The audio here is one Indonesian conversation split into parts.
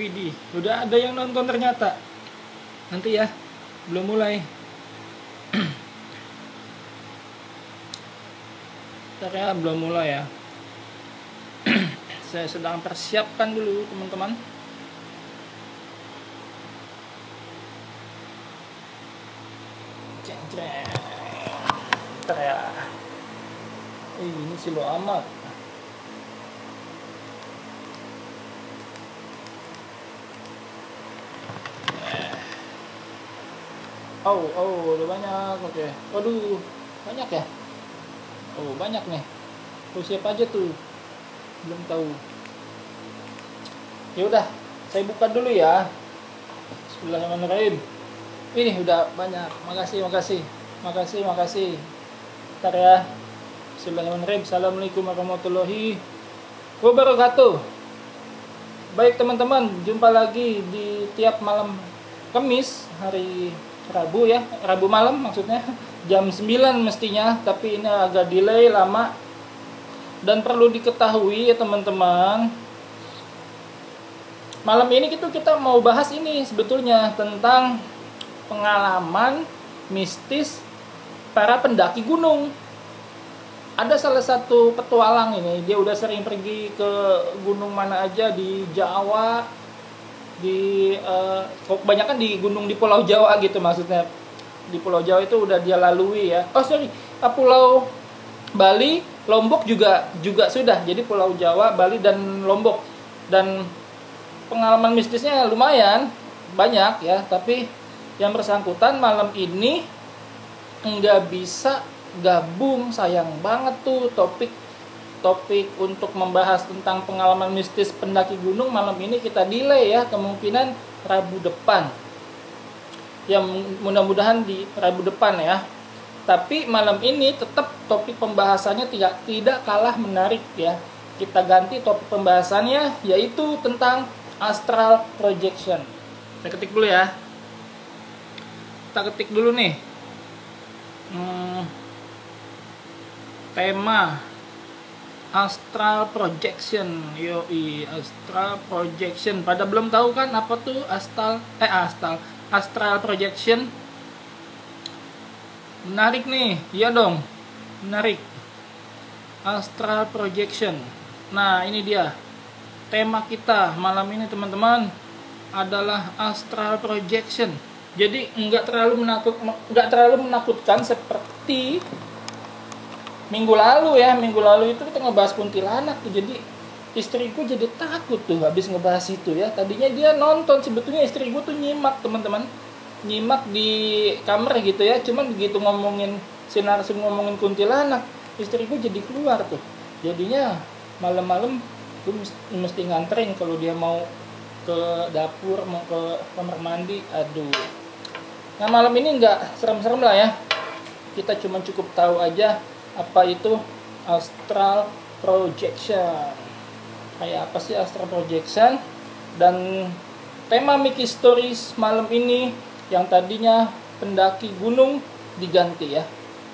Widih, udah ada yang nonton ternyata. Nanti ya, belum mulai. Ntar ya, belum mulai ya. Saya sedang persiapkan dulu teman-teman. Ntar ya. Ini silo amat. Udah banyak. Oke. Waduh, banyak ya? Oh, banyak nih. Tuh siapa aja tuh? Belum tahu. Ya udah, saya buka dulu ya. Bismillahirrahmanirrahim. Ini udah banyak. Makasih. Ntar ya. Bismillahirrahmanirrahim. Assalamualaikum warahmatullahi wabarakatuh. Baik teman-teman, jumpa lagi di tiap malam Kamis, hari Rabu ya, Rabu malam maksudnya, jam 9 mestinya, tapi ini agak delay lama. Dan perlu diketahui ya teman-teman, malam ini kita mau bahas ini sebetulnya tentang pengalaman mistis para pendaki gunung. Ada salah satu petualang ini, dia udah sering pergi ke gunung mana aja di Jawa, kebanyakan di gunung di Pulau Jawa gitu, maksudnya di Pulau Jawa itu udah dia lalui ya. Pulau Bali, Lombok juga sudah. Jadi Pulau Jawa, Bali dan Lombok. Dan pengalaman mistisnya lumayan banyak ya, tapi yang bersangkutan malam ini nggak bisa gabung, sayang banget tuh topik untuk membahas tentang pengalaman mistis pendaki gunung malam ini kita delay ya, kemungkinan Rabu depan. Ya mudah-mudahan di Rabu depan ya. Tapi malam ini tetap topik pembahasannya tidak kalah menarik ya. Kita ganti topik pembahasannya yaitu tentang astral projection. Kita ketik dulu ya. Kita ketik dulu nih. Tema astral projection, astral projection. Pada belum tahu kan apa tuh astral projection? Menarik nih, iya dong, menarik. Astral projection. Nah ini dia tema kita malam ini teman-teman, adalah astral projection. Jadi nggak terlalu menakutkan seperti minggu lalu itu kita ngebahas kuntilanak tuh. Jadi istriku jadi takut tuh habis ngebahas itu ya. Tadinya dia nonton, sebetulnya istriku tuh nyimak teman-teman, nyimak di kamar gitu ya. Cuman begitu ngomongin ngomongin kuntilanak, istriku jadi keluar tuh. Jadinya malam-malam gue mesti nganterin kalau dia mau ke dapur, mau ke kamar mandi. Aduh. Nah malam ini nggak serem-serem lah ya. Kita cuma cukup tahu aja apa itu astral projection, kayak apa sih astral projection. Dan tema Miki Stories malam ini yang tadinya pendaki gunung diganti ya,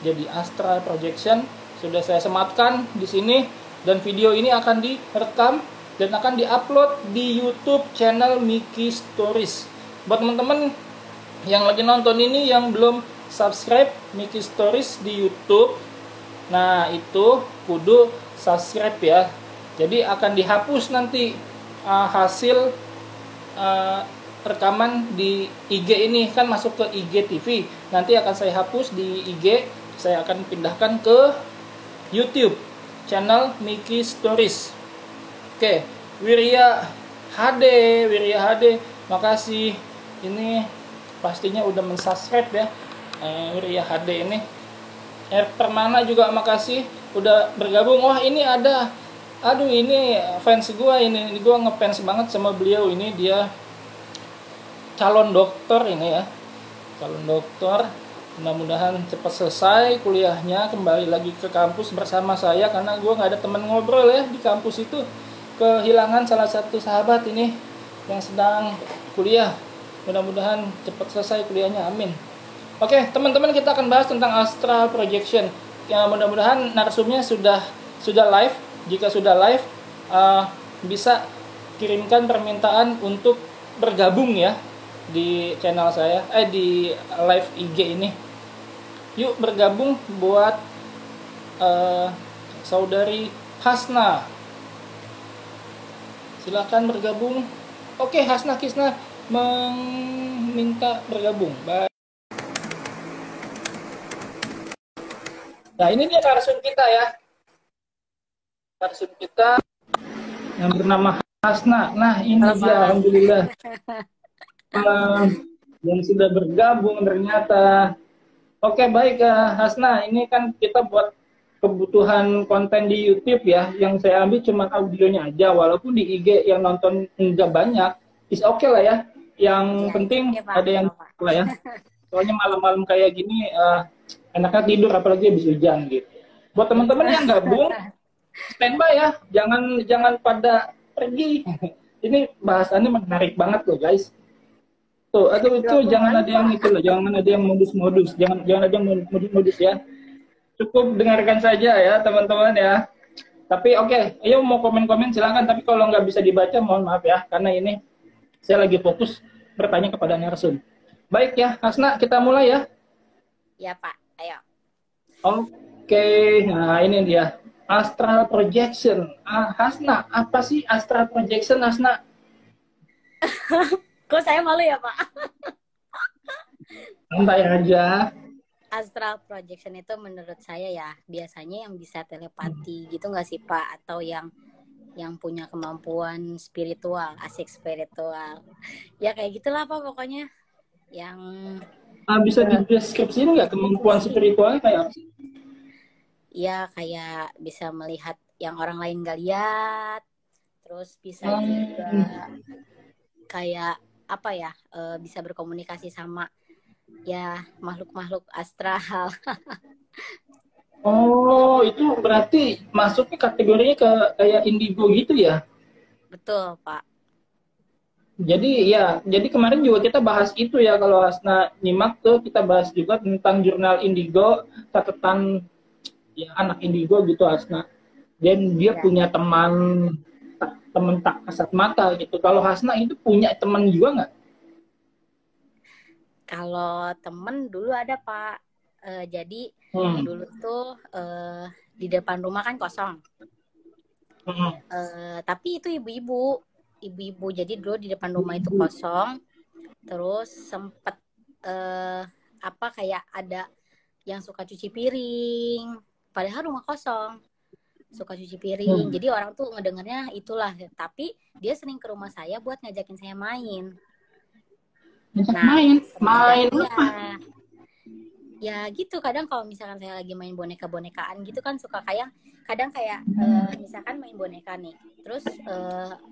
jadi astral projection. Sudah saya sematkan di sini, dan video ini akan direkam dan akan diupload di YouTube channel Miki Stories. Buat teman-teman yang lagi nonton ini yang belum subscribe Miki Stories di YouTube, nah itu kudu subscribe ya. Jadi akan dihapus nanti hasil rekaman di IG ini, kan masuk ke IG TV. Nanti akan saya hapus di IG, saya akan pindahkan ke YouTube channel Miki Stories. Oke, Wirya HD, makasih. Ini pastinya udah mensubscribe ya, Wirya HD ini. Permana juga makasih udah bergabung. Wah ini ada, aduh ini fans gua, ini gua ngefans banget sama beliau. Ini dia calon dokter ini ya, calon dokter. Mudah-mudahan cepat selesai kuliahnya, kembali lagi ke kampus bersama saya, karena gua nggak ada teman ngobrol ya di kampus itu. Kehilangan salah satu sahabat ini yang sedang kuliah. Mudah-mudahan cepat selesai kuliahnya, amin. Oke, teman-teman, kita akan bahas tentang astral projection. Ya, mudah-mudahan narsumnya sudah live. Jika sudah live, bisa kirimkan permintaan untuk bergabung ya di channel saya, di live IG ini. Yuk bergabung buat saudari Hasna. Silakan bergabung. Oke, Hasna Kisna meminta bergabung. Baik. Nah, ini dia narsum kita ya. Narsum kita yang bernama Hasna. Nah, ini dia, alhamdulillah. Yang sudah bergabung ternyata. Oke, baik Hasna. Ini kan kita buat kebutuhan konten di YouTube ya. Yang saya ambil cuma audionya aja. Walaupun di IG yang nonton enggak banyak. Is oke lah ya. Yang penting ada yang lah ya. Soalnya malam-malam kayak gini enaknya tidur, apalagi habis hujan gitu. Buat teman-teman yang gabung, standby ya, jangan pada pergi. Ini bahasannya menarik banget loh guys. Tuh, itu jangan ada yang itu loh, jangan ada yang modus-modus, jangan ada yang modus-modus ya. Cukup dengarkan saja ya teman-teman ya. Tapi oke, ayo mau komen-komen silakan. Tapi kalau nggak bisa dibaca, mohon maaf ya, karena ini saya lagi fokus bertanya kepada narsum. Baik ya, Hasna, kita mulai ya. Ya Pak, ayo. Oke, nah ini dia. Astral projection. Hasna, apa sih astral projection, Hasna? Kok saya malu ya Pak? Santai aja. Astral projection itu menurut saya ya, biasanya yang bisa telepati gitu nggak sih Pak? Atau yang punya kemampuan spiritual, asik spiritual. Ya kayak gitulah Pak pokoknya. Yang Bisa dideskripsiin nggak kemampuan spiritualnya kayak apa sih? ya kayak bisa melihat yang orang lain nggak lihat, terus bisa juga kayak apa ya, bisa berkomunikasi sama ya makhluk-makhluk astral. Oh, itu berarti masuknya kategorinya ke kayak indigo gitu ya? Betul Pak. Jadi kemarin juga kita bahas itu ya, kalau Hasna nyimak tuh kita bahas juga tentang jurnal indigo, catatan ya anak indigo gitu Hasna. Dan dia punya teman tak kasat mata gitu. Kalau Hasna itu punya teman juga nggak? Kalau temen dulu ada Pak. Jadi dulu tuh di depan rumah kan kosong. Tapi itu ibu-ibu. Jadi dulu di depan rumah itu kosong. Terus sempet kayak ada yang suka cuci piring. Padahal rumah kosong. Suka cuci piring. Jadi orang tuh ngedengernya itulah. Tapi dia sering ke rumah saya buat ngajakin saya main. Main apa? Ya gitu, kadang kalau misalkan saya lagi main boneka-bonekaan gitu kan suka kadang kayak misalkan main boneka nih, terus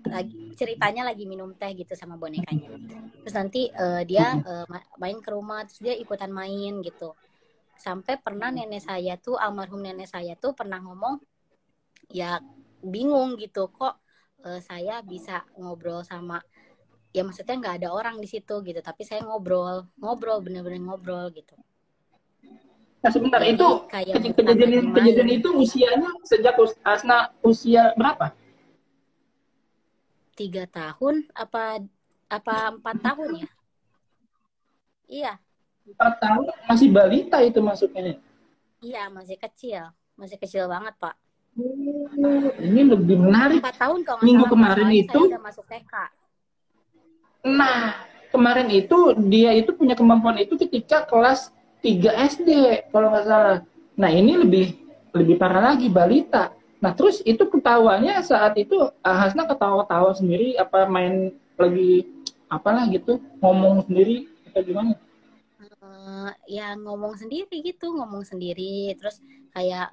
lagi ceritanya lagi minum teh gitu sama bonekanya, terus nanti dia main ke rumah, terus dia ikutan main gitu. Sampai pernah almarhum nenek saya tuh pernah ngomong, ya bingung gitu kok saya bisa ngobrol sama, ya maksudnya nggak ada orang di situ gitu, tapi saya ngobrol bener-bener ngobrol gitu. Nah sebentar, jadi, itu kejadian itu usianya sejak Hasna usia berapa? 3 tahun apa 4 tahun ya? Iya. 4 tahun, masih balita itu masuknya? Iya, masih kecil banget Pak. Ini lebih menarik. 4 tahun kalau minggu kemarin itu saya udah masuk TK. Nah kemarin itu dia itu punya kemampuan itu ketika kelas 3 SD kalau nggak salah. Nah ini lebih parah lagi, balita. Nah terus itu ketawanya saat itu Hasna ketawa-tawa sendiri, apa main lagi apalah gitu, ngomong sendiri atau gimana? Ya ngomong sendiri terus kayak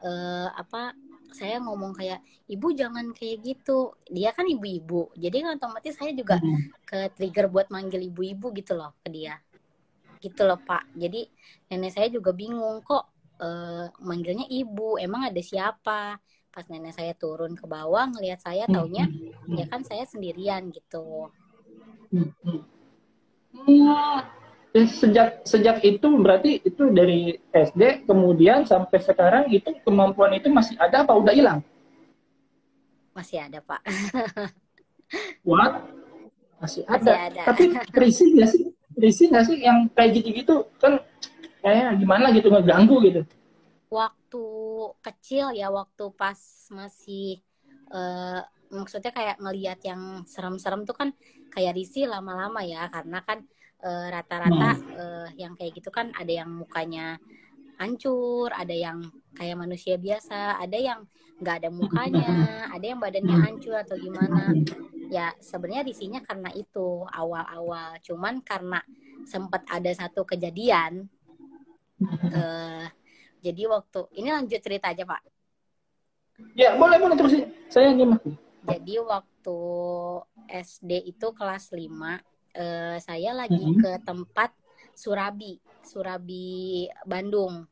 saya ngomong kayak, ibu jangan kayak gitu, dia kan ibu-ibu, jadi kan otomatis saya juga ke trigger buat manggil ibu-ibu gitu loh ke dia gitu loh Pak. Jadi nenek saya juga bingung kok manggilnya ibu, emang ada siapa. Pas nenek saya turun ke bawah ngelihat saya, taunya ya kan saya sendirian gitu. Sejak itu berarti itu dari SD kemudian sampai sekarang itu kemampuan itu masih ada apa udah hilang? Masih ada Pak. What? Masih Masih ada. ada. Tapi risih nggak sih? Risih nggak sih yang kayak gitu-gitu kan kayak gimana gitu ngeganggu gitu. Waktu kecil ya, waktu pas masih maksudnya kayak ngelihat yang serem-serem tuh kan kayak risih lama-lama ya, karena kan rata-rata yang kayak gitu kan ada yang mukanya hancur, ada yang kayak manusia biasa, ada yang nggak ada mukanya, ada yang badannya hancur atau gimana. Ya sebenarnya risihnya karena itu awal-awal. Cuman karena sempat ada satu kejadian, jadi waktu ini lanjut cerita aja Pak. Ya boleh boleh terusin. Saya nyimak. Jadi waktu SD itu kelas 5, saya lagi ke tempat Surabi Bandung,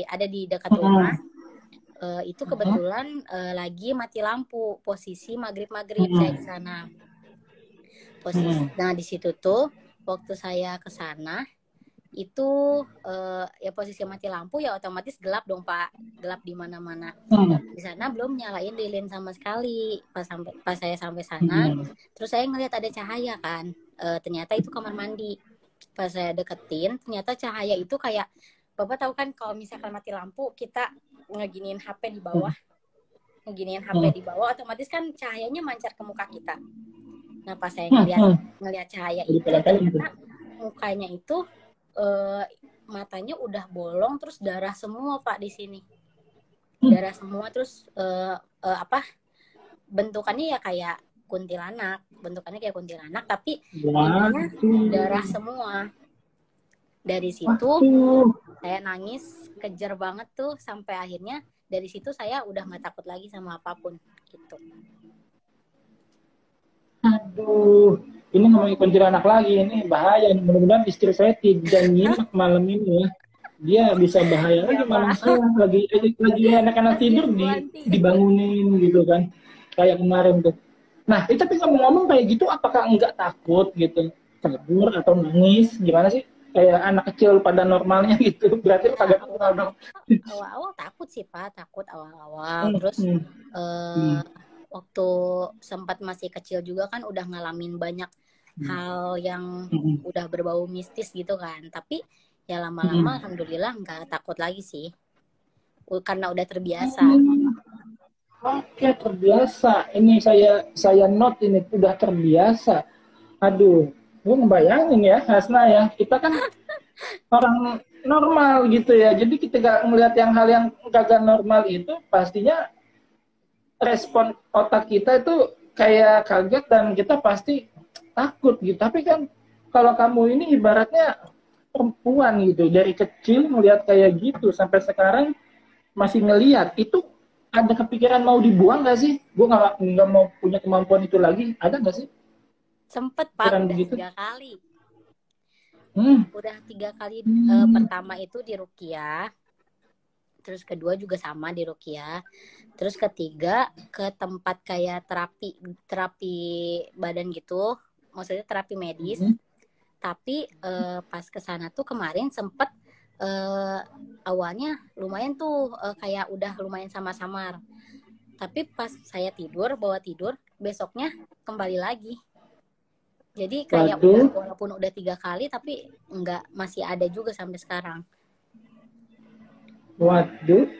ada di dekat rumah. Itu kebetulan lagi mati lampu, posisi maghrib saya ke sana. Nah di situ tuh waktu saya ke sana itu ya posisi mati lampu ya otomatis gelap dong Pak, gelap di mana-mana. Di sana belum nyalain lilin sama sekali. Pas saya sampai sana, terus saya ngeliat ada cahaya kan, ternyata itu kamar mandi. Pas saya deketin, ternyata cahaya itu kayak, Bapak tahu kan kalau misalkan mati lampu kita ngeginiin HP di bawah, otomatis kan cahayanya mancar ke muka kita. Nah pas saya ngeliat cahaya itu, ternyata mukanya itu matanya udah bolong, terus darah semua Pak di sini, darah semua, terus bentukannya ya kayak kuntilanak, tapi ininya darah semua. Dari situ saya nangis kejer banget tuh, sampai akhirnya dari situ saya udah nggak takut lagi sama apapun gitu. Aduh, ini ngomongin kuntilanak lagi, ini bahaya. Mudah-mudahan istri saya tidak nyimak malam ini ya. Dia bisa bahaya lagi malam saya. Lagi anak-anak tidur dibangunin gitu kan. Kayak kemarin tuh. Nah, itu tapi ngomong-ngomong kayak gitu, apakah enggak takut gitu? Kabur atau nangis? Gimana sih? Kayak anak kecil pada normalnya gitu. Berarti kagak kenal dong. Awal-awal takut sih Pak, awal-awal. Terus waktu sempat masih kecil juga kan udah ngalamin banyak hal yang udah berbau mistis gitu kan. Tapi ya lama-lama alhamdulillah nggak takut lagi sih. Karena udah terbiasa. Oke, terbiasa. Ini saya note ini udah terbiasa. Aduh, gue ngebayangin ya, Hasna ya. Kita kan orang normal gitu ya. Jadi kita gak ngelihat hal yang kagak normal itu, pastinya respon otak kita itu kayak kaget dan kita pasti takut gitu. Tapi kan kalau kamu ini ibaratnya perempuan gitu, dari kecil ngelihat kayak gitu sampai sekarang masih ngelihat, itu ada kepikiran mau dibuang nggak sih? Gue nggak mau punya kemampuan itu lagi. Ada nggak sih? Sempet Pak, udah begitu? 3 kali. Udah 3 kali. Pertama itu di Ruqyah, terus kedua juga sama di Ruqyah, terus ketiga ke tempat kayak terapi badan gitu, maksudnya terapi medis. Tapi pas kesana tuh kemarin sempet awalnya lumayan tuh kayak udah lumayan samar-samar, tapi pas saya bawa tidur besoknya kembali lagi. Jadi kayak walaupun udah 3 kali tapi masih ada juga sampai sekarang. Waduh,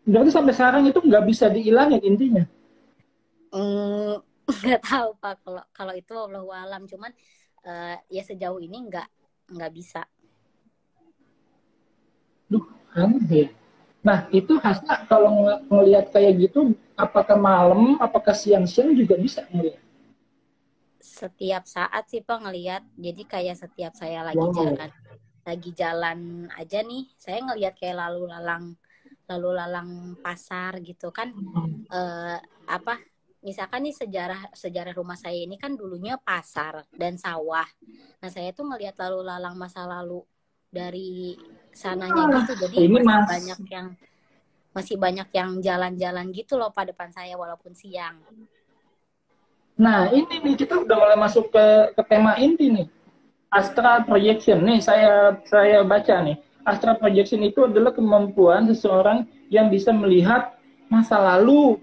berarti sampai sekarang itu nggak bisa dihilangin intinya? Nggak tahu Pak, kalau itu Allahu alam, cuman ya sejauh ini nggak bisa. Duh, aneh. Nah, itu Hasna kalau ngelihat kayak gitu, apakah malam, apakah siang-siang juga bisa ngelihat? Setiap saat sih Pak ngelihat. Jadi kayak setiap saya lagi jalan aja nih, saya ngelihat kayak lalu lalang pasar gitu kan. Misalkan nih sejarah rumah saya ini kan dulunya pasar dan sawah. Nah, saya tuh ngelihat lalu lalang masa lalu dari sananya gitu. Jadi masih banyak yang jalan-jalan gitu loh Pak depan saya walaupun siang. Nah, ini nih kita udah mulai masuk ke tema inti nih. Astral projection nih, saya baca nih. Astral projection itu adalah kemampuan seseorang yang bisa melihat masa lalu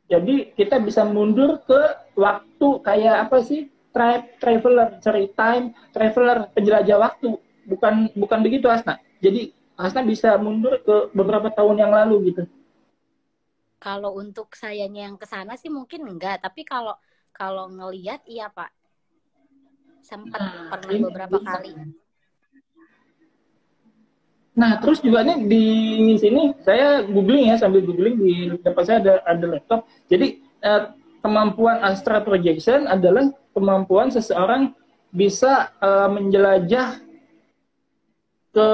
Jadi kita bisa mundur ke waktu kayak apa sih? Traveler, cari time traveler, penjelajah waktu. Bukan bukan begitu Asna. Jadi Asna bisa mundur ke beberapa tahun yang lalu gitu. Kalau untuk sayanya yang ke sana sih mungkin enggak, tapi kalau kalau ngelihat iya Pak, sempat Nah, pernah ini beberapa bisa. kali. Nah, terus juga nih di sini saya googling ya, sambil googling di depan saya ada laptop. Jadi kemampuan astral projection adalah kemampuan seseorang bisa menjelajah ke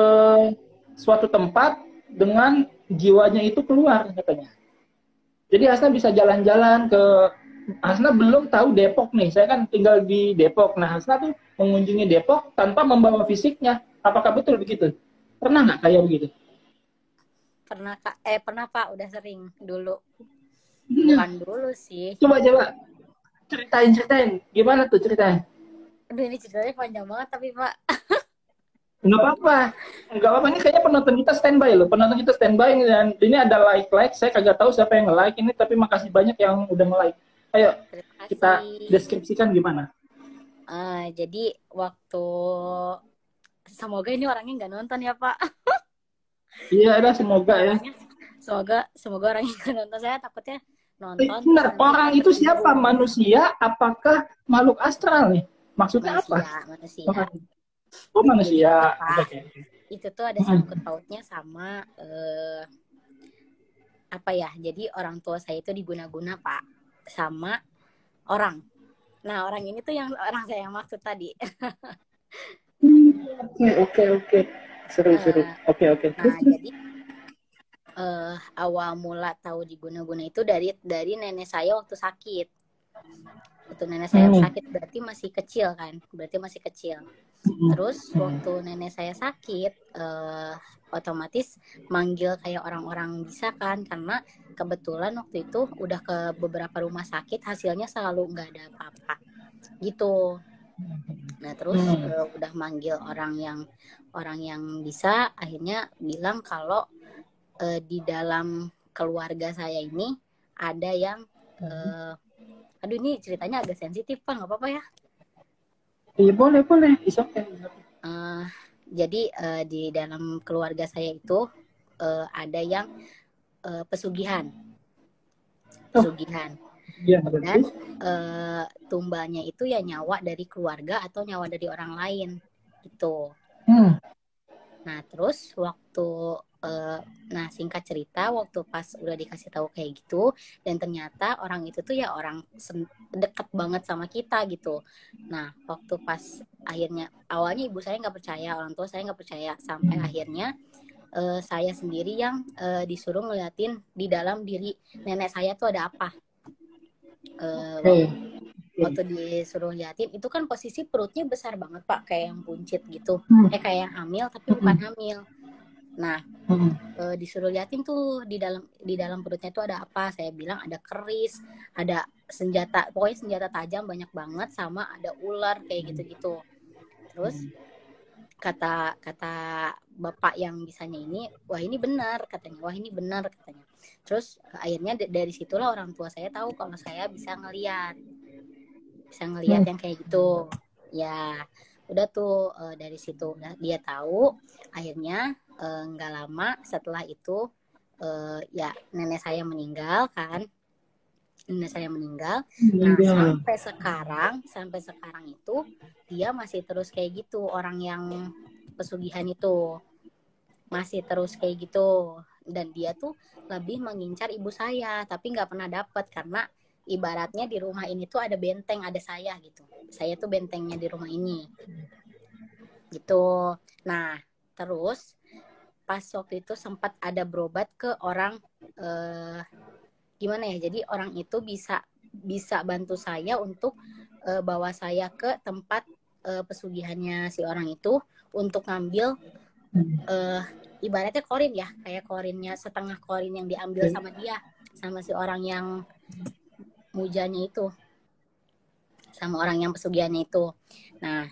suatu tempat dengan jiwanya itu keluar katanya. Jadi Hasna bisa jalan-jalan ke Hasna belum tahu Depok nih. Saya kan tinggal di Depok. Nah, Hasna tuh mengunjungi Depok tanpa membawa fisiknya. Apakah betul begitu? Pernah nggak kayak begitu? Pernah Kak, pernah Pak, udah sering dulu. Iya. Bukan dulu sih. Coba ceritain. Gimana tuh ceritain? Aduh ini ceritanya panjang banget tapi Pak. Nggak apa-apa. Nggak apa-apa. Ini kayaknya penonton kita standby loh. Penonton kita standby dan ini ada like. Saya kagak tahu siapa yang nge-like ini, tapi makasih banyak yang udah nge-like. Ayo Terima kita kasih. deskripsikan gimana. Jadi waktu semoga ini orangnya nggak nonton ya Pak. Iya, ada semoga ya. Orangnya semoga semoga orangnya nggak nonton, saya takutnya nonton terus Benar, nanti orang dia itu siapa? tersinggung. Manusia? Apakah makhluk astral nih? Maksudnya apa? Manusia. Oh, Jadi manusia. gini Oke, Pak, oke. itu tuh ada sangkut pautnya sama apa ya? Jadi orang tua saya itu diguna-guna Pak sama orang. Nah orang ini tuh yang orang saya maksud tadi. Oke. Seru. Eh, Oke. Terus, nah terus. jadi awal mula tahu diguna-guna itu dari nenek saya waktu sakit. Waktu nenek saya Hmm. sakit berarti masih kecil kan? Berarti masih kecil. Terus Hmm. waktu nenek saya sakit, otomatis manggil kayak orang-orang bisa kan, karena kebetulan waktu itu udah ke beberapa rumah sakit hasilnya selalu nggak ada apa-apa gitu. Nah terus udah manggil orang yang bisa, akhirnya bilang kalau di dalam keluarga saya ini ada yang aduh ini ceritanya agak sensitif Pak, nggak apa-apa ya? Iya, boleh. It's okay. Jadi di dalam keluarga saya itu ada yang pesugihan, Oh, iya, dan terus. tumbanya itu ya nyawa dari keluarga atau nyawa dari orang lain gitu. Hmm. Nah terus waktu nah singkat cerita waktu pas udah dikasih tahu kayak gitu, dan ternyata orang itu tuh ya orang deket banget sama kita gitu. Nah waktu pas akhirnya awalnya ibu saya nggak percaya, orang tua saya nggak percaya, sampai akhirnya saya sendiri yang disuruh ngeliatin di dalam diri nenek saya tuh ada apa. Waktu disuruh liatin itu kan posisi perutnya besar banget Pak, kayak yang buncit gitu, kayak yang hamil tapi bukan hamil. Nah disuruh liatin tuh di dalam perutnya itu ada apa. Saya bilang ada keris, ada senjata, pokoknya senjata tajam banyak banget, sama ada ular kayak gitu-gitu. Terus kata bapak yang bisanya ini, wah ini benar katanya. Terus akhirnya dari situlah orang tua saya tahu kalau saya bisa ngelihat yang kayak gitu. Ya udah tuh dari situ dia tahu. Akhirnya nggak lama setelah itu ya nenek saya meninggal kan. Nah sampai sekarang itu dia masih terus kayak gitu, orang yang pesugihan itu masih terus kayak gitu, dan dia tuh lebih mengincar ibu saya tapi nggak pernah dapat, karena ibaratnya di rumah ini tuh ada benteng, ada saya gitu, saya tuh bentengnya di rumah ini gitu. Nah terus pas waktu itu sempat ada berobat ke orang gimana ya, jadi orang itu bisa bantu saya untuk bawa saya ke tempat pesugihannya si orang itu untuk ngambil ibaratnya korin ya, kayak korinnya, setengah korin yang diambil sama dia, sama si orang yang mujanya itu, sama orang yang pesugihannya itu. Nah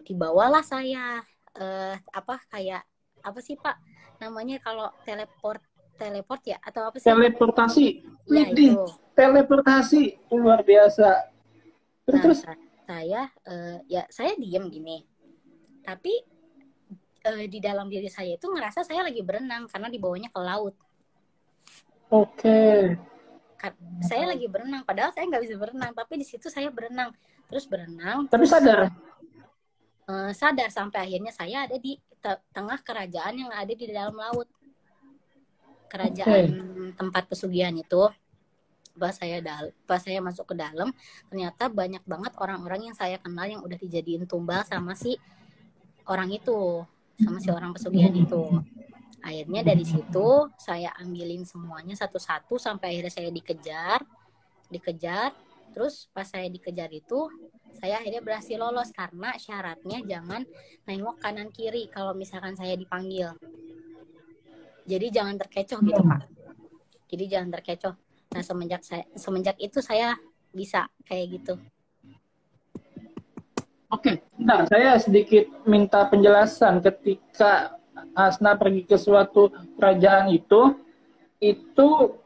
dibawalah saya kayak apa sih Pak namanya kalau teleport ya, atau apa sih? Teleportasi. Iya Widih, itu. teleportasi luar biasa. Terus, Nah, terus. saya ya saya diem gini. Tapi di dalam diri saya itu ngerasa saya lagi berenang karena dibawanya ke laut. Oke. Saya lagi berenang, padahal saya nggak bisa berenang, tapi di situ saya berenang. Terus berenang, Tapi terus sadar. sadar sampai akhirnya saya ada di tengah kerajaan yang ada di dalam laut. Kerajaan Oke. tempat pesugihan itu. Pas saya masuk ke dalam, ternyata banyak banget orang-orang yang saya kenal yang udah dijadiin tumbal sama si orang itu, sama si orang pesugihan itu. Akhirnya dari situ saya ambilin semuanya satu-satu sampai akhirnya saya dikejar. Terus pas saya dikejar itu, saya akhirnya berhasil lolos karena syaratnya jangan nengok kanan kiri kalau misalkan saya dipanggil. Jadi jangan terkecoh gitu, Pak. Jadi jangan terkecoh. Nah, semenjak itu saya bisa kayak gitu. Oke, bentar, saya sedikit minta penjelasan ketika Asna pergi ke suatu kerajaan itu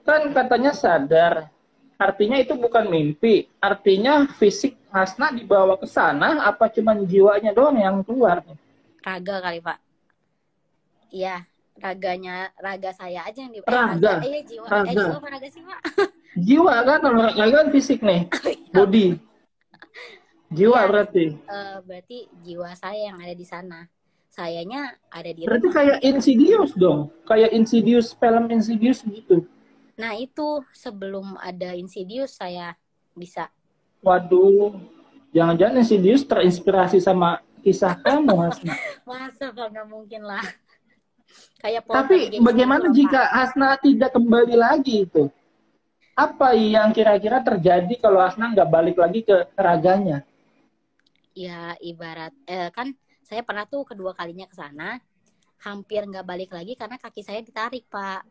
kan katanya sadar. Artinya itu bukan mimpi. Artinya fisik Hasna dibawa ke sana, apa cuman jiwanya doang yang keluar? Raga kali, Pak. Iya, raga saya aja yang Raga, jiwa. raga. Jiwa apa raga sih, Pak? Jiwa kan, raga kan fisik nih, Iya, body. Jiwa iya, berarti. berarti jiwa saya yang ada di sana. Sayanya ada di Berarti rumah. kayak Insidious dong. Kayak Insidious, film Insidious gitu. Nah, itu sebelum ada Insidious saya bisa. Waduh, jangan-jangan Insidious terinspirasi sama kisah kamu, Hasna. Masa Pak, nggak mungkin lah. Kayak Tapi poltergeist gitu bagaimana loh, Pak. jika Hasna tidak kembali lagi itu? Apa yang kira-kira terjadi kalau Hasna nggak balik lagi ke raganya? Ya, ibarat kan saya pernah tuh kedua kalinya ke sana, hampir nggak balik lagi karena kaki saya ditarik, Pak.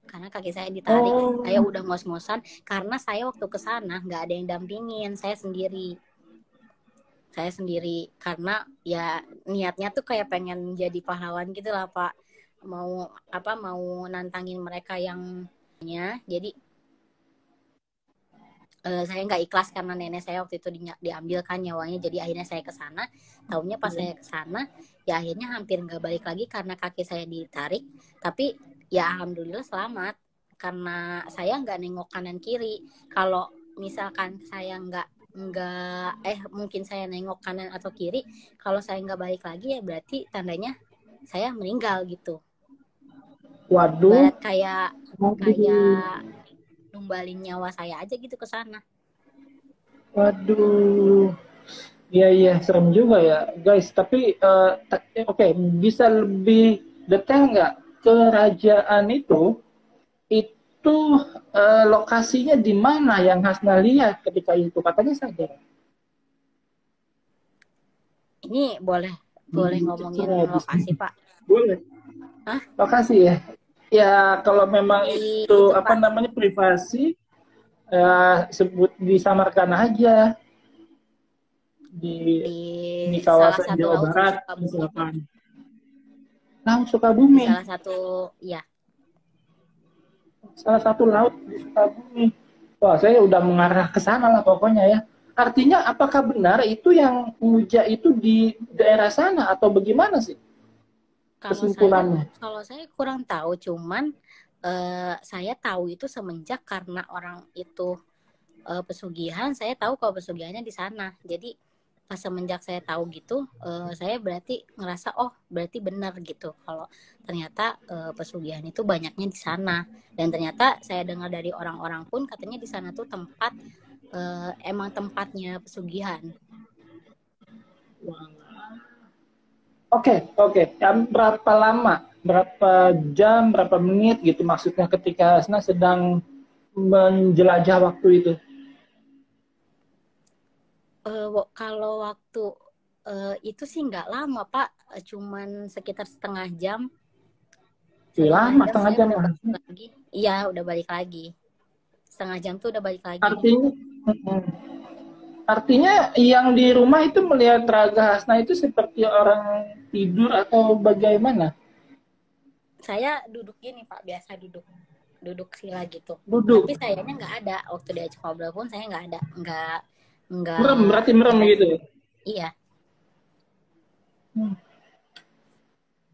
Karena kaki saya ditarik, saya udah ngos-ngosan karena saya waktu ke sana nggak ada yang dampingin, saya sendiri karena ya niatnya tuh kayak pengen jadi pahlawan gitu lah, Pak. Mau nantangin mereka yang jadi saya nggak ikhlas karena nenek saya waktu itu diambil kan nyawanya, jadi akhirnya saya ke sana. Taunya pas saya ke sana ya akhirnya hampir nggak balik lagi karena kaki saya ditarik, tapi ya alhamdulillah selamat karena saya nggak nengok kanan kiri. Kalau misalkan saya nggak mungkin saya nengok kanan atau kiri, kalau saya nggak balik lagi ya berarti tandanya saya meninggal gitu. Waduh. Barat kayak numbalin nyawa saya aja gitu ke sana. Waduh. Iya, iya, serem juga ya, guys. Tapi, oke, bisa lebih detail nggak? Kerajaan itu lokasinya di mana yang Hasna lihat ketika itu? Katanya sadar. Ini boleh ngomongin lokasi, Pak? Boleh. Hah? Lokasi ya? Ya, kalau memang itu apa Pak. namanya privasi, sebut disamarkan aja di salah kawasan satu Jawa laut Barat, Sukabumi, misalkan. Pak. Laut Di Sukabumi, salah satu, ya. salah satu laut di Sukabumi. Wah, saya udah mengarah ke sana lah pokoknya ya. Artinya, apakah benar itu yang Muja itu di daerah sana atau bagaimana sih kesimpulannya? Kalau saya kurang tahu, cuman saya tahu itu semenjak karena orang itu pesugihan, saya tahu kalau pesugihannya di sana. Jadi pas semenjak saya tahu gitu, saya berarti ngerasa oh berarti benar gitu kalau ternyata pesugihan itu banyaknya di sana. Dan ternyata saya dengar dari orang-orang pun katanya di sana tuh tempat emang tempatnya pesugihan. Oke. Berapa lama, berapa jam, berapa menit gitu maksudnya ketika Hasna sedang menjelajah waktu itu? Kalau waktu itu sih nggak lama, Pak, cuman sekitar setengah jam. Setengah jam lah. Iya, udah balik lagi. Setengah jam tuh udah balik lagi. Artinya yang di rumah itu melihat Raga Hasna itu seperti orang tidur atau bagaimana? Saya duduk gini, Pak, biasa duduk. duduk sila gitu. Duduk. Tapi sayanya nggak ada waktu diajak ngobrol pun saya nggak ada, Merem, nggak berarti merem gitu. iya. Hmm.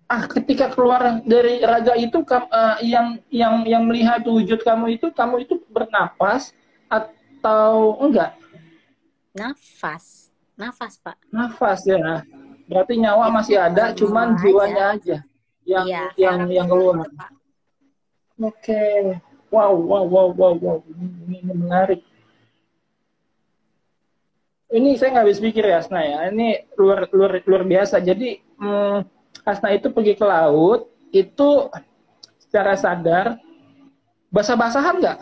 Ketika keluar dari raga itu yang melihat wujud kamu itu bernapas atau enggak? Nafas Pak. Nafas ya. Berarti nyawa Itu masih ada, nyawa cuman aja. jiwanya aja yang Iya, kayak yang orang yang tidur keluar. gitu Pak. Oke. Wow, wow, wow, wow, wow. Ini menarik. Ini saya nggak habis pikir ya, Asna ya. Ini luar biasa. Jadi Asna itu pergi ke laut itu secara sadar basah-basahan nggak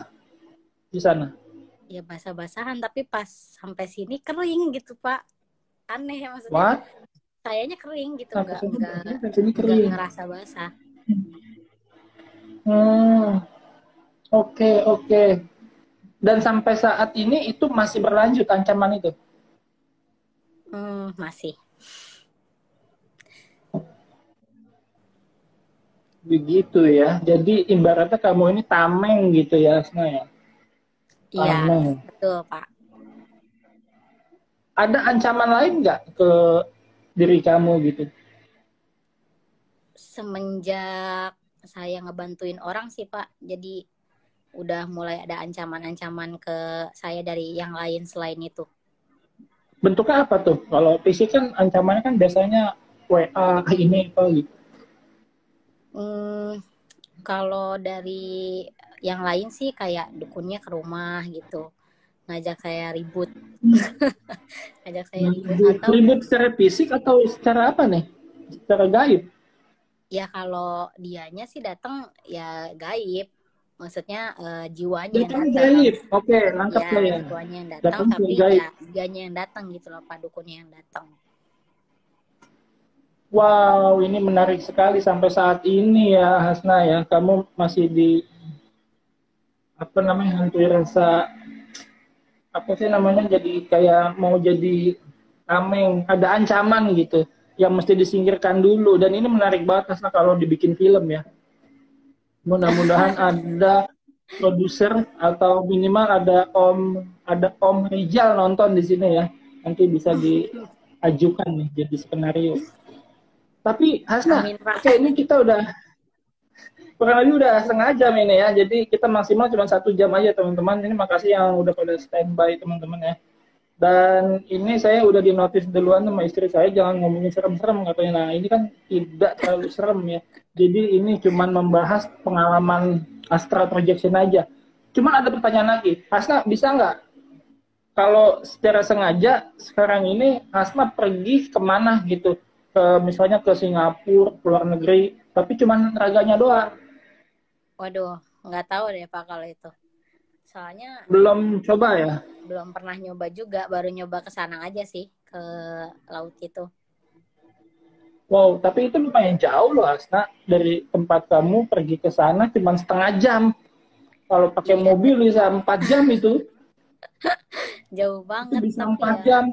di sana? Ya basah-basahan tapi pas sampai sini kering gitu Pak. Aneh maksudnya. What? Sayanya kering gitu, Sampai sini nggak kering. ngerasa basah. Hmm, oke, oke. Dan sampai saat ini itu masih berlanjut ancaman itu? Masih. Begitu ya. Jadi ibaratnya kamu ini tameng gitu ya, Asna ya. Iya, Tameng. betul Pak. Ada ancaman lain nggak ke diri kamu gitu? Semenjak saya ngebantuin orang sih Pak, jadi udah mulai ada ancaman-ancaman ke saya dari yang lain selain itu. Bentuknya apa tuh? Kalau fisik kan ancamannya kan biasanya WA ini apa gitu. Kalau dari yang lain sih kayak dukunnya ke rumah gitu, ngajak saya ribut. Ngajak saya ribut atau Ribut secara fisik atau secara apa nih? Secara gaib? ya kalau dianya sih datang ya gaib. Maksudnya jiwanya yang Datangnya datang. gaib. Oke, nangkep Ya, saya. jiwanya yang datang Datang tapi gaib. ya dianya yang datang gitu loh Pak, dukunnya yang datang. Wow, ini menarik sekali sampai saat ini ya, Hasna ya. Kamu masih di apa namanya hantui rasa apa sih namanya jadi kayak mau jadi tameng, ada ancaman gitu yang mesti disingkirkan dulu dan ini menarik banget Hasna kalau dibikin film ya. Mudah-mudahan ada produser atau minimal ada Om Rijal nonton di sini ya. Nanti bisa diajukan nih jadi skenario. Tapi Hasna, Amin Pak. oke ini kita udah kurang lebih udah setengah jam ini ya. Jadi kita maksimal cuma 1 jam aja teman-teman. Ini makasih yang udah pada standby teman-teman ya. Dan ini saya udah di notice duluan sama istri saya jangan ngomongin serem-serem katanya. Nah ini kan tidak terlalu serem ya. Jadi ini cuma membahas pengalaman astral projection aja. Cuma ada pertanyaan lagi. Hasna bisa nggak kalau secara sengaja sekarang ini Hasna pergi kemana gitu? Misalnya ke Singapura, ke luar negeri, tapi cuma raganya doang. Waduh, nggak tahu deh Pak kalau itu. Soalnya Belum coba ya? belum pernah nyoba juga, baru nyoba ke sana aja sih, ke laut itu. Wow, tapi itu lumayan jauh loh Hasna. Dari tempat kamu pergi ke sana cuma setengah jam. Kalau pakai Iya, mobil bisa 4 jam itu. jauh Itu banget bisa tapi 4 ya jam.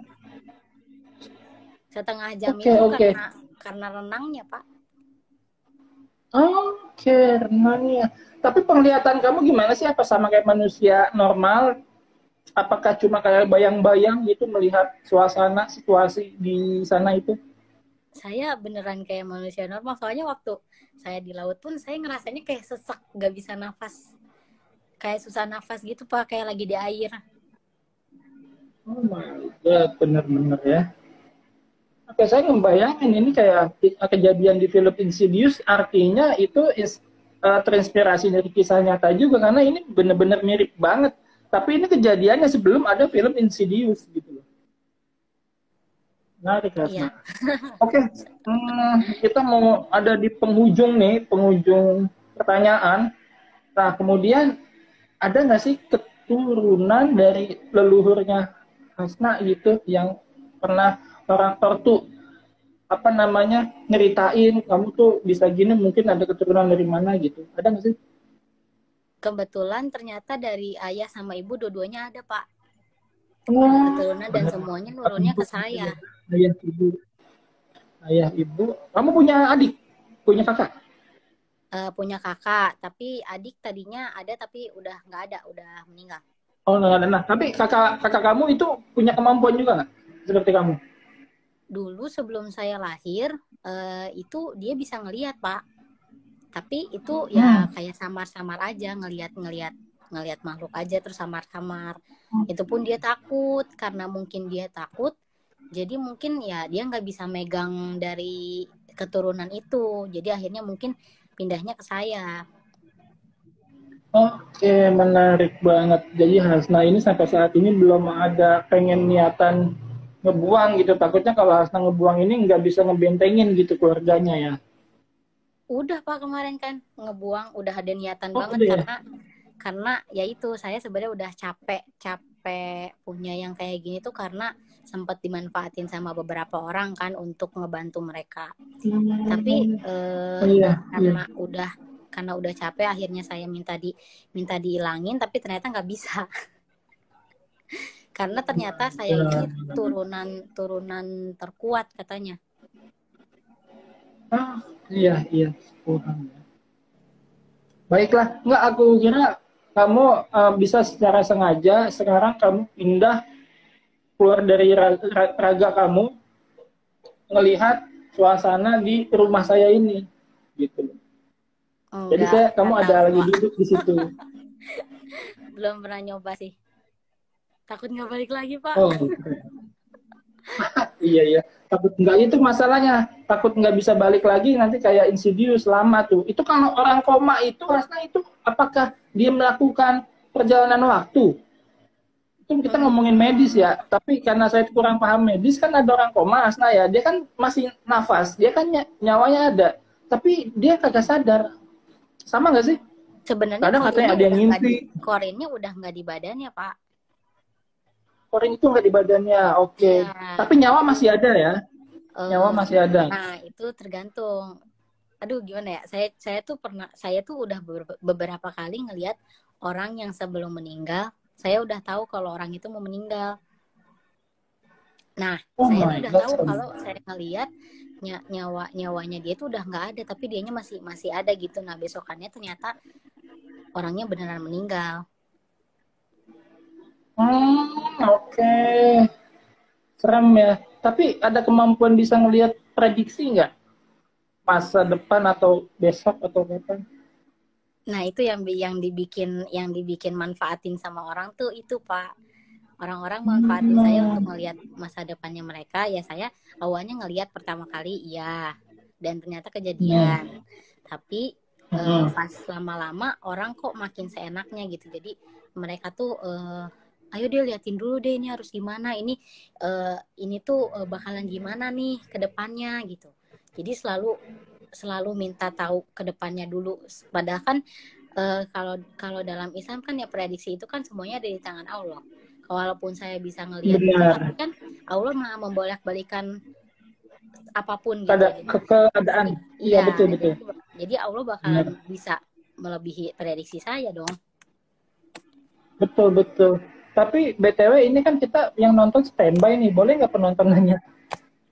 setengah jam Oke, itu oke. karena renangnya Pak. Oke, renangnya. Tapi penglihatan kamu gimana sih? Apa sama kayak manusia normal? Apakah cuma kayak bayang-bayang gitu melihat suasana, situasi di sana itu? Saya beneran kayak manusia normal, soalnya waktu saya di laut pun saya ngerasanya kayak sesak, nggak bisa nafas, kayak susah nafas gitu Pak, kayak lagi di air. Oh my God, bener-bener ya. Oke, saya ngebayangin ini kayak kejadian di film Insidious, artinya itu terinspirasi dari kisah nyata juga, karena ini bener-bener mirip banget. Tapi ini kejadiannya sebelum ada film Insidious gitu loh. Menarik, Iya. Hasna. Oke, kita mau ada di penghujung nih, penghujung pertanyaan. Nah, kemudian ada nggak sih keturunan dari leluhurnya Hasna gitu yang pernah orang ortu apa namanya nyeritain kamu tuh bisa gini mungkin ada keturunan dari mana gitu ada nggak sih? Kebetulan ternyata dari ayah sama ibu dua-duanya ada Pak, ada Oh, keturunan dan semuanya nurunnya ke saya. ayah ibu kamu punya adik punya kakak? punya kakak, tapi adik tadinya ada tapi udah nggak ada, udah meninggal. Oh, nggak ada. Nah, tapi kakak kakak kamu itu punya kemampuan juga nggak? Seperti kamu? Dulu sebelum saya lahir itu dia bisa ngelihat Pak, tapi itu ya Hmm. kayak samar-samar aja, ngelihat makhluk aja terus samar-samar. Itu pun dia takut, karena mungkin dia takut, jadi mungkin ya dia nggak bisa megang dari keturunan itu, jadi akhirnya mungkin pindahnya ke saya. Oke, menarik banget. Jadi Hasna ini sampai saat ini belum ada pengen niatan ngebuang gitu. Takutnya kalau Hasna ngebuang ini nggak bisa ngebentengin gitu keluarganya ya. Udah Pak, kemarin kan ngebuang udah ada niatan Oh, banget, udah ya? karena ya itu saya sebenarnya udah capek capek punya yang kayak gini tuh, karena sempat dimanfaatin sama beberapa orang kan untuk ngebantu mereka. Tapi Hmm, iya, iya. karena udah capek, akhirnya saya minta diilangin, tapi ternyata nggak bisa. Karena ternyata saya ini Ya. turunan turunan terkuat katanya. Ah, iya, iya. Tuhan. Baiklah, nggak aku kira kamu bisa secara sengaja sekarang kamu pindah keluar dari raga kamu ngelihat suasana di rumah saya ini gitu. Jadi kamu Enggak ada tahu lagi Pak. duduk di situ. Belum pernah nyoba sih. Takut nggak balik lagi Pak. Oh, iya iya. Takut nggak itu masalahnya. Takut nggak bisa balik lagi nanti kayak Insidious lama tuh. Itu kalau orang koma itu Hasna itu apakah dia melakukan perjalanan waktu? Itu kita ngomongin medis ya. Tapi karena saya kurang paham medis kan ada orang koma Hasna ya. Dia kan masih nafas, dia kan nyawanya ada. Tapi dia kagak sadar. Sama nggak sih? Sebenarnya Kadang katanya ada yang ngimpi. korinnya udah nggak di badannya Pak. Korin itu nggak di badannya, oke. Iya. Tapi nyawa masih ada ya? Nyawa Eh, masih ada. nah itu tergantung. Aduh gimana ya? Saya tuh udah beberapa kali ngelihat orang yang sebelum meninggal. Saya udah tahu kalau orang itu mau meninggal. Nah, Oh saya tuh my udah god. tahu kalau saya ngelihat nyawanya dia tuh udah nggak ada, tapi dianya masih masih ada gitu. Nah besokannya ternyata orangnya beneran meninggal. Oke. Serem ya. Tapi ada kemampuan bisa ngelihat prediksi nggak? Masa depan atau besok atau kapan? Nah itu yang dibikin manfaatin sama orang tuh itu Pak. Orang-orang manfaatin saya untuk Hmm. ngelihat masa depannya mereka. Ya saya awalnya ngelihat pertama kali iya, dan ternyata Hmm. kejadian. Tapi Hmm. pas lama-lama orang kok makin seenaknya gitu. Jadi mereka tuh ayo deh liatin dulu deh ini harus gimana, ini tuh bakalan gimana nih ke depannya gitu. Jadi selalu selalu minta tahu ke depannya dulu. Padahal kan kalau kalau dalam Islam kan ya prediksi itu kan semuanya ada di tangan Allah. Walaupun saya bisa ngelihat itu, tapi Benar. kan Allah maha membolak-balikan apapun gitu. Keadaan. Iya Iya, betul betul. jadi Allah bakalan Benar. bisa melebihi prediksi saya dong. Betul betul. Tapi BTW ini kan kita yang nonton standby nih. Boleh nggak penontonannya?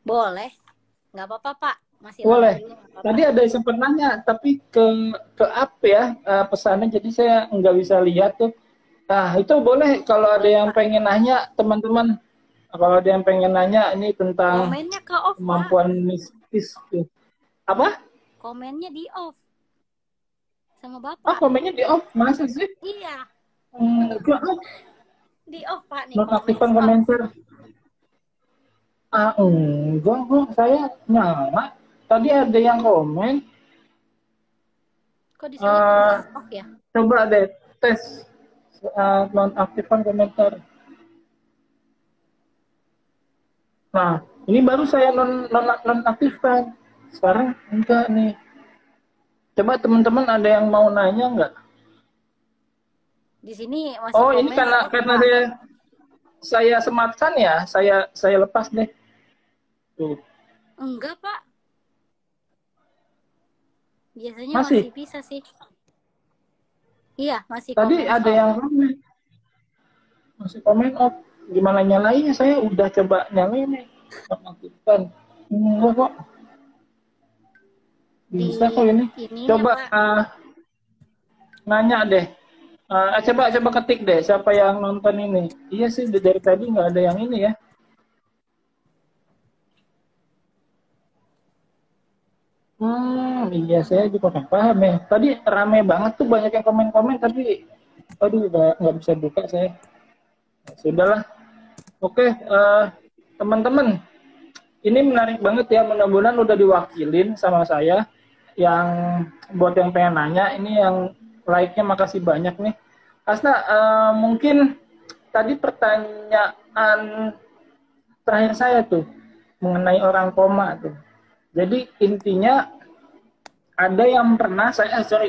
Boleh, nggak apa-apa Pak. Masih lama Boleh. dulu nggak apa-apa. Tadi ada yang sempat nanya, tapi ke up ya pesannya, jadi saya nggak bisa lihat tuh. Nah, itu boleh kalau ada Boleh yang Pak. pengen nanya, teman-teman. Kalau ada yang pengen nanya ini tentang Komennya ke off Pak. kemampuan mistis tuh. Apa? Komennya di off sama Ah, Bapak. komennya di off, masa sih? Iya, Enggak, di off Pak nih, komen nonaktifkan off. komentar. Ah, enggak, kok. Saya nyala. Tadi ada yang komen. Kok di saya Eh, komen off ya? coba deh tes nonaktifkan komentar. Nah, ini baru saya non aktifkan. Sekarang enggak nih. Coba teman-teman ada yang mau nanya nggak? Di sini masih Oh, ini komen off karena Pak. saya sematkan ya. Saya lepas deh. Tuh. Enggak Pak, biasanya masih Masih. bisa sih. Iya, masih Tadi komen ada off. yang komen. Masih komen off. Gimana nyalainnya? Saya udah coba nyalain nih. Nonaktifkan. Enggak kok. di Bisa kok ini. ininya Coba Pak. nanya deh. Coba ketik deh siapa yang nonton ini. Iya sih dari tadi nggak ada yang ini ya. Iya saya juga nggak paham ya. Tadi rame banget tuh banyak yang komen-komen tapi aduh nggak bisa buka saya. Sudahlah. Oke, teman-teman, ini menarik banget ya. Mudah-mudahan udah diwakilin sama saya. Yang buat yang pengen nanya, ini yang like-nya makasih banyak nih. Asna, mungkin tadi pertanyaan terakhir saya tuh mengenai orang koma tuh. Jadi intinya ada yang pernah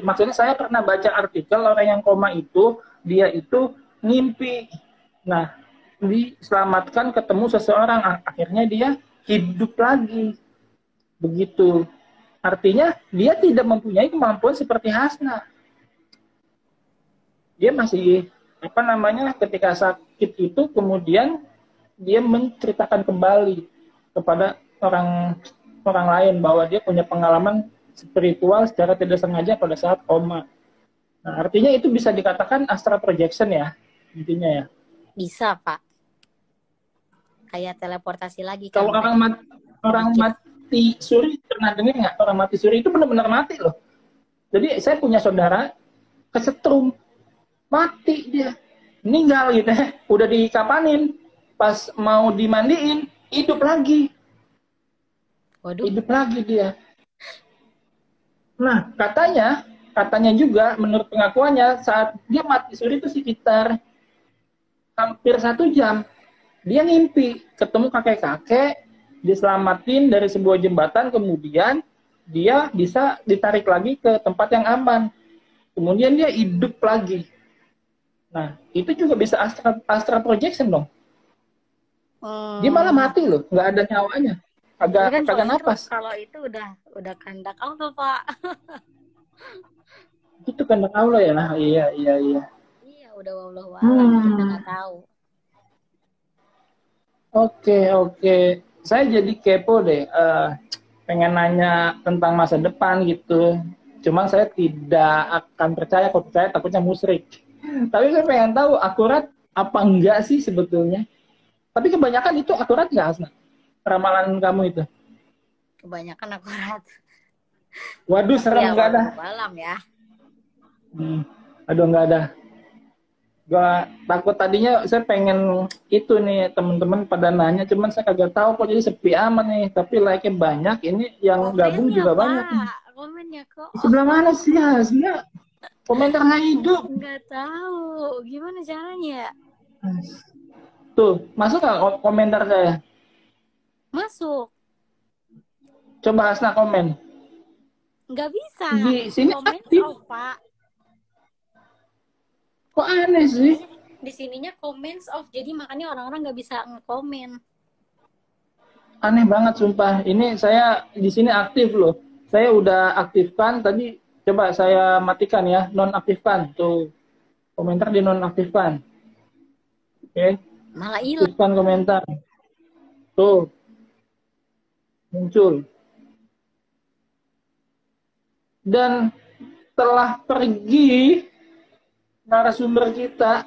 maksudnya saya pernah baca artikel orang yang koma itu dia itu ngimpi. Nah, diselamatkan ketemu seseorang, akhirnya dia hidup lagi. Begitu. Artinya dia tidak mempunyai kemampuan seperti Hasna. Dia masih apa namanya ketika sakit itu kemudian dia menceritakan kembali kepada orang orang lain bahwa dia punya pengalaman spiritual secara tidak sengaja pada saat koma. Nah, artinya itu bisa dikatakan astral projection ya, intinya ya. Bisa Pak. Kayak teleportasi lagi kan. Kalau orang mati suri pernah dengar nggak? Orang mati suri itu benar-benar mati loh. Jadi saya punya saudara kesetrum, mati dia, meninggal gitu ya. Udah dikapanin, pas mau dimandiin hidup lagi. Waduh. Hidup lagi dia. Nah, katanya juga menurut pengakuannya saat dia mati suri itu sekitar hampir 1 jam. Dia ngimpi ketemu kakek-kakek, diselamatin dari sebuah jembatan, kemudian dia bisa ditarik lagi ke tempat yang aman. Kemudian dia hidup lagi. Nah, itu juga bisa astral projection dong. Dia malah mati loh, nggak ada nyawanya. Kagak napas. Kalau itu udah kehendak Allah Pak. Itu kehendak Allah ya. Iya. Iya, udah wallahu a'lam, kita nggak tahu. Oke. Saya jadi kepo deh. Pengen nanya tentang masa depan gitu. Cuma saya tidak akan percaya. Kalau percaya takutnya musyrik. Tapi saya pengen tahu akurat apa enggak sih sebetulnya. Tapi kebanyakan itu akurat nggak, Asna? Ramalan kamu itu? Kebanyakan akurat. Waduh, serem nggak ada. Malam ya. Aduh, nggak ada. Gua takut tadinya saya pengen itu nih teman-teman pada nanya, cuman saya kagak tahu kok jadi sepi amat nih. Tapi like-nya banyak, ini yang Komennya, gabung juga Pak. banyak. Nih. Komennya kok. Di sebelah mana sih ya? Sebenarnya komentarnya hidup. Nggak tahu gimana caranya. Tuh, masuk nggak komentar saya? Masuk. Coba Hasna komen. Nggak bisa. Di sini komen aktif. Pak. Kok aneh sih? Di sininya comments off, jadi makanya orang-orang nggak bisa ngekomen. Aneh banget sumpah. Ini saya di sini aktif loh. Saya udah aktifkan tadi. Coba saya matikan ya, nonaktifkan. Tuh komentar di nonaktifkan. Oke. Malah hilang. Aktifkan komentar. Tuh muncul. Dan telah pergi narasumber kita.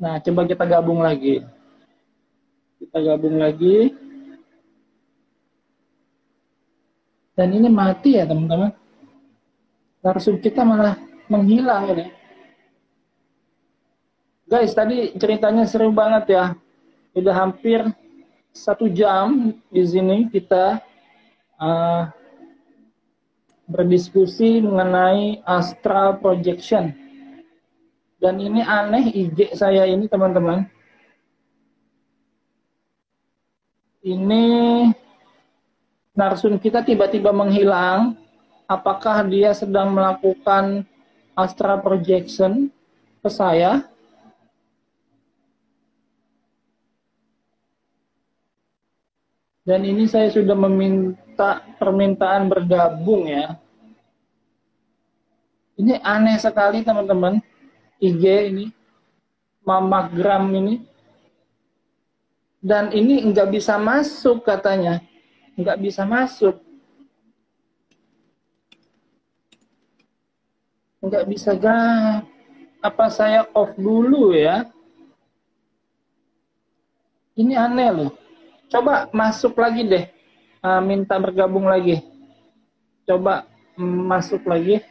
Nah, coba kita gabung lagi. Dan ini mati ya, teman-teman. Narasumber kita malah menghilang ini. Guys, tadi ceritanya seru banget ya. Udah hampir 1 jam di sini kita berdiskusi mengenai astral projection. Dan ini aneh IG saya ini teman-teman. Ini narsum kita tiba-tiba menghilang. Apakah dia sedang melakukan astral projection ke saya? Dan ini saya sudah meminta permintaan bergabung ya. Ini aneh sekali teman-teman. IG ini, mamagram ini. Dan ini nggak bisa masuk katanya. nggak bisa masuk. Nggak bisa gak. Apa saya off dulu ya? Ini aneh loh. Coba masuk lagi deh. Minta bergabung lagi. Coba masuk lagi.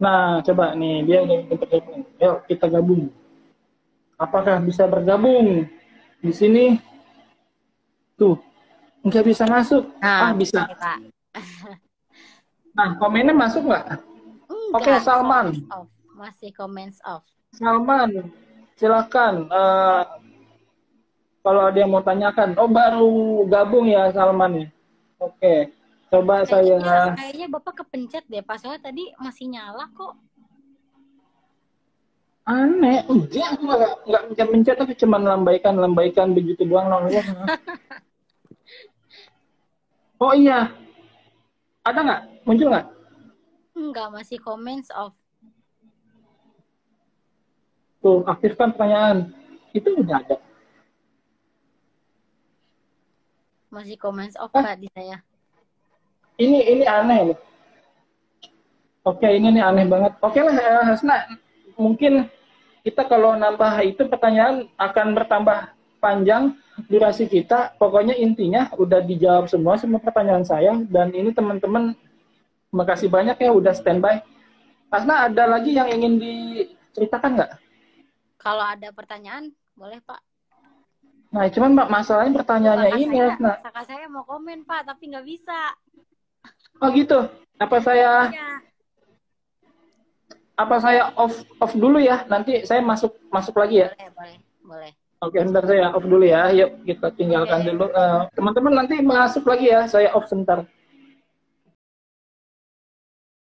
Nah, coba nih, dia udah bergabung. Yuk, kita gabung. Apakah bisa bergabung? Di sini, tuh, nggak bisa masuk. Nah, Bisa. nih, Pak. Nah, komennya masuk nggak? Oke, Enggak, Salman. comments off. Masih comments off. Salman, silakan. Kalau ada yang mau tanyakan, oh baru gabung ya Salman ya. Oke, coba saya. Kayaknya Bapak kepencet deh, Pak. Soalnya tadi masih nyala kok. Aneh, enggak, aku nggak mencet-mencet, tapi cuma lambaikan begitu doang nongol. Oh iya, ada nggak? Muncul nggak? Enggak, masih comments off. Tuh, aktifkan pertanyaan. Itu udah ada. Masih comments off, Pak, di saya. Ini aneh loh. Oke, ini nih aneh banget. Oke lah, Hasna, mungkin kita kalau nambah itu pertanyaan akan bertambah panjang durasi kita. Pokoknya intinya udah dijawab semua pertanyaan saya. Dan ini teman-teman, makasih banyak ya udah standby. Hasna, ada lagi yang ingin diceritakan nggak? Kalau ada pertanyaan, boleh, Pak. Nah, cuman masalahnya pertanyaannya ini, Hasna. Kakak saya mau komen, Pak, tapi nggak bisa. Oh gitu. Apa saya off dulu ya? Nanti saya masuk lagi ya. Boleh. Oke, sebentar saya off dulu ya. Yuk kita tinggalkan dulu. Teman-teman nanti masuk lagi ya. Saya off sebentar.